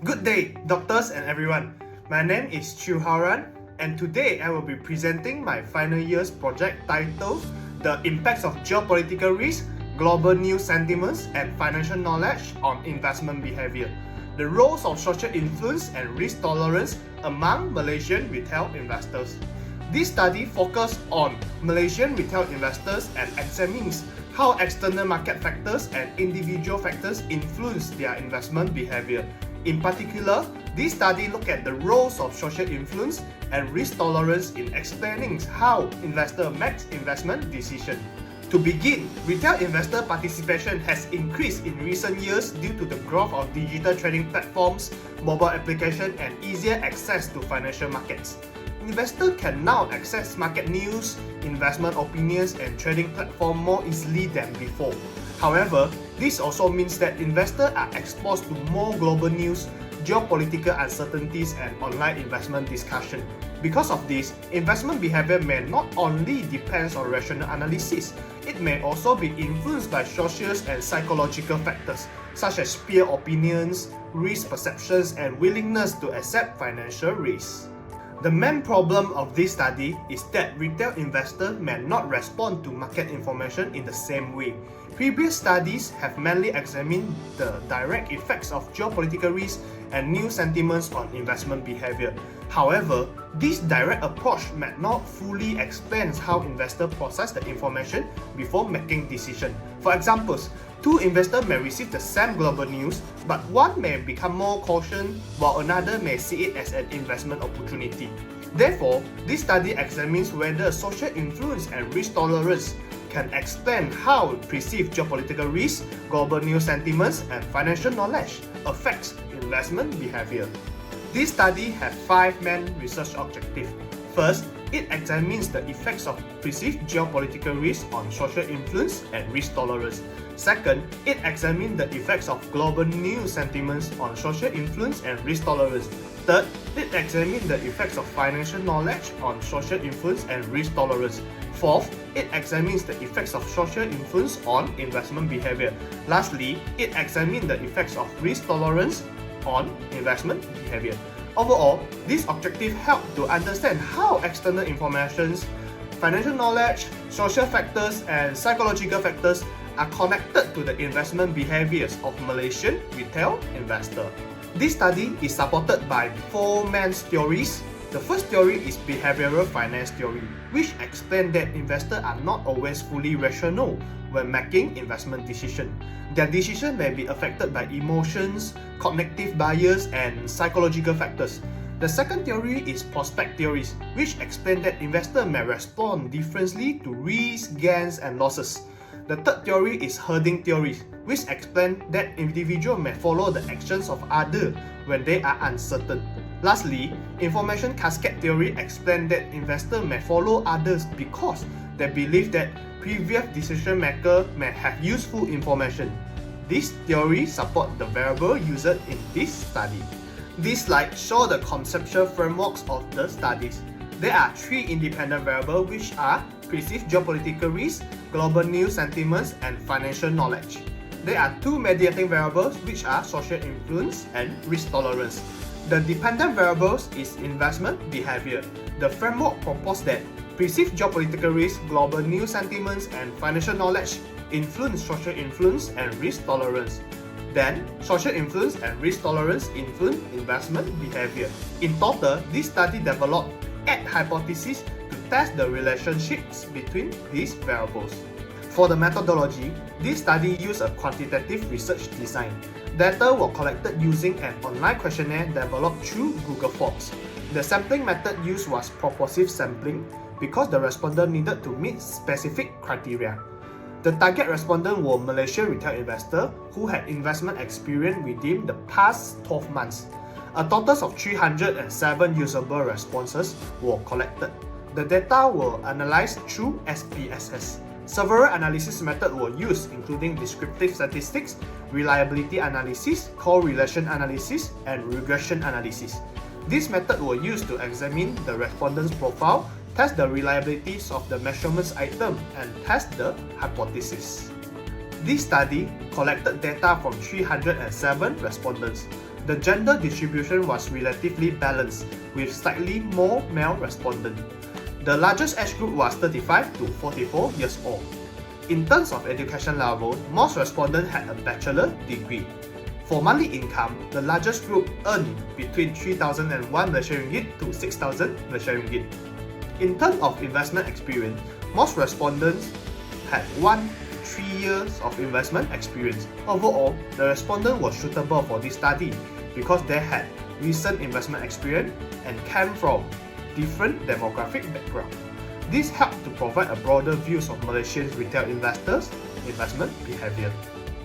Good day, doctors and everyone. My name is Chu Haran, and today I will be presenting my final year's project titled The Impacts of Geopolitical Risk, Global News Sentiments, and Financial Knowledge on Investment Behavior. The roles of social influence and risk tolerance among Malaysian retail investors. This study focused on Malaysian retail investors and examines how external market factors and individual factors influence their investment behavior. In particular, this study looked at the roles of social influence and risk tolerance in explaining how investors make investment decisions. To begin, retail investor participation has increased in recent years due to the growth of digital trading platforms, mobile applications, and easier access to financial markets. Investors can now access market news, investment opinions, and trading platforms more easily than before. However, this also means that investors are exposed to more global news, geopolitical uncertainties, and online investment discussion. Because of this, investment behavior may not only depend on rational analysis, it may also be influenced by social and psychological factors, such as peer opinions, risk perceptions, and willingness to accept financial risks. The main problem of this study is that retail investors may not respond to market information in the same way. Previous studies have mainly examined the direct effects of geopolitical risk and new sentiments on investment behavior. However, this direct approach may not fully explain how investors process the information before making decisions. For example, two investors may receive the same global news, but one may become more cautious while another may see it as an investment opportunity. Therefore, this study examines whether social influence and risk tolerance can explain how perceived geopolitical risk, global news sentiments, and financial knowledge affects investment behavior. This study has 5 main research objectives. First, it examines the effects of perceived geopolitical risk on social influence and risk tolerance. Second, it examines the effects of global news sentiments on social influence and risk tolerance. Third, it examines the effects of financial knowledge on social influence and risk tolerance. Fourth, it examines the effects of social influence on investment behavior. Lastly, it examines the effects of risk tolerance on investment behavior. Overall, this objective helps to understand how external information, financial knowledge, social factors, and psychological factors are connected to the investment behaviors of Malaysian retail investors. This study is supported by 4 main theories. The first theory is behavioral finance theory, which explains that investors are not always fully rational when making investment decisions. Their decision may be affected by emotions, cognitive bias, and psychological factors. The second theory is prospect theories, which explain that investors may respond differently to risks, gains, and losses. The third theory is herding theories, which explain that individuals may follow the actions of others when they are uncertain. Lastly, information cascade theory explains that investors may follow others because they believe that previous decision makers may have useful information. This theory supports the variable used in this study. This slide shows the conceptual frameworks of the studies. There are 3 independent variables, which are perceived geopolitical risk, global news sentiments, and financial knowledge. There are 2 mediating variables, which are social influence and risk tolerance. The dependent variables is investment behavior. The framework proposes that perceived geopolitical risk, global news sentiments, and financial knowledge influence social influence and risk tolerance. Then, social influence and risk tolerance influence investment behavior. In total, this study developed 8 hypotheses to test the relationships between these variables. For the methodology, this study used a quantitative research design. Data were collected using an online questionnaire developed through Google Forms. The sampling method used was proportive sampling because the respondent needed to meet specific criteria. The target respondents were Malaysian retail investors who had investment experience within the past 12 months. A total of 307 usable responses were collected. The data were analyzed through SPSS. Several analysis methods were used, including descriptive statistics, reliability analysis, correlation analysis, and regression analysis. These methods were used to examine the respondent's profile, test the reliability of the measurements item, and test the hypothesis. This study collected data from 307 respondents. the gender distribution was relatively balanced, with slightly more male respondents. The largest age group was 35 to 44 years old. In terms of education level, most respondents had a bachelor degree. For monthly income, the largest group earned between 3,001 Malaysian ringgit to 6,000 Malaysian ringgit. In terms of investment experience, most respondents had 1 to 3 years of investment experience. Overall, the respondent was suitable for this study because they had recent investment experience and came from different demographic background. This helped to provide a broader view of Malaysian retail investors' investment behavior.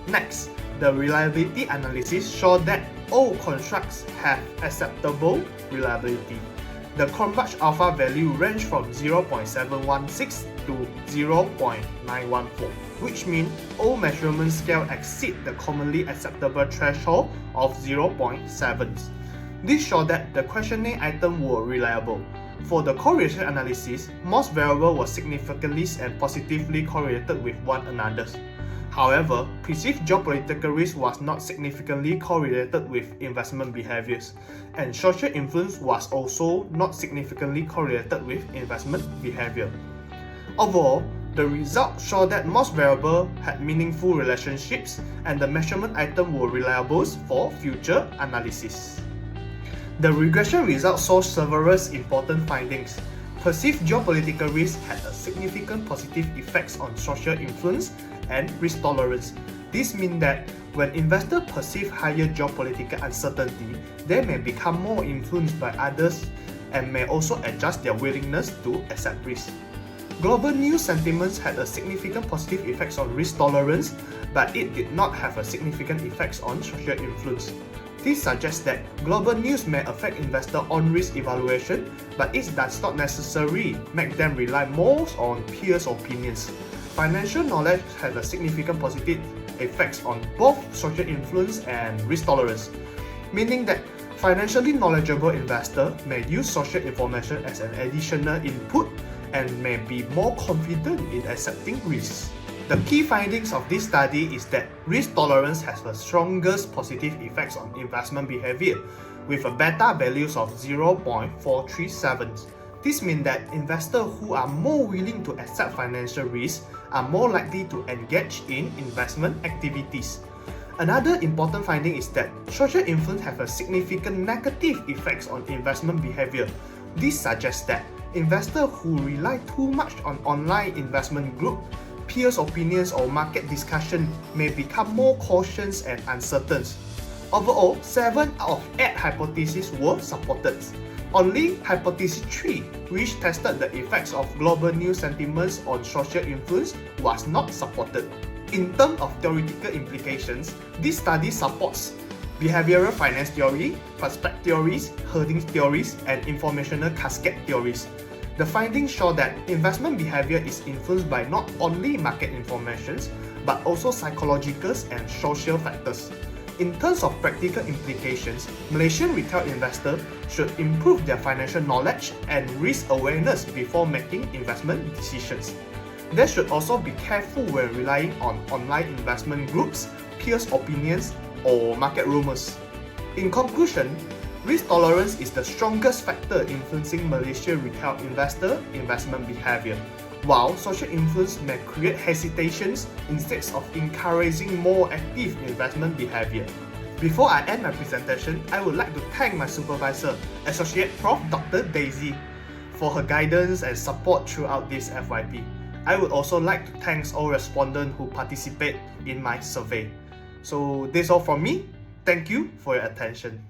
Next, the reliability analysis showed that all constructs have acceptable reliability. The converged alpha value ranged from 0.716 to 0.914, which means all measurement scales exceed the commonly acceptable threshold of 0.7. This showed that the questionnaire items were reliable. For the correlation analysis, most variables were significantly and positively correlated with one another. However, perceived geopolitical risk was not significantly correlated with investment behaviors, and social influence was also not significantly correlated with investment behavior. Overall, the results show that most variables had meaningful relationships and the measurement items were reliable for future analysis. The regression results saw several important findings. Perceived geopolitical risk had a significant positive effects on social influence and risk tolerance. This means that when investors perceive higher geopolitical uncertainty, they may become more influenced by others and may also adjust their willingness to accept risk. Global news sentiments had a significant positive effects on risk tolerance, but it did not have a significant effects on social influence. This suggests that global news may affect investor on-risk evaluation, but it does not necessarily make them rely more on peers' opinions. Financial knowledge has a significant positive effects on both social influence and risk tolerance, meaning that financially knowledgeable investors may use social information as an additional input and may be more confident in accepting risks. The key findings of this study is that risk tolerance has the strongest positive effects on investment behavior, with a beta values of 0.437. This means that investors who are more willing to accept financial risk are more likely to engage in investment activities. Another important finding is that social influence have a significant negative effects on investment behavior. This suggests that investors who rely too much on online investment group, peers' opinions or market discussion may become more cautious and uncertain. Overall, 7 out of 8 hypotheses were supported. Only hypothesis 3, which tested the effects of global news sentiments on social influence, was not supported. In terms of theoretical implications, this study supports behavioral finance theory, prospect theories, herding theories, and informational cascade theories. The findings show that investment behavior is influenced by not only market information, but also psychological and social factors. In terms of practical implications, Malaysian retail investors should improve their financial knowledge and risk awareness before making investment decisions. They should also be careful when relying on online investment groups, peers' opinions, or market rumors. In conclusion, risk tolerance is the strongest factor influencing Malaysian retail investor investment behavior, while social influence may create hesitations instead of encouraging more active investment behavior. Before I end my presentation, I would like to thank my supervisor, Associate Prof. Dr. Daisy, for her guidance and support throughout this FYP. I would also like to thank all respondents who participate in my survey. So this is all from me. Thank you for your attention.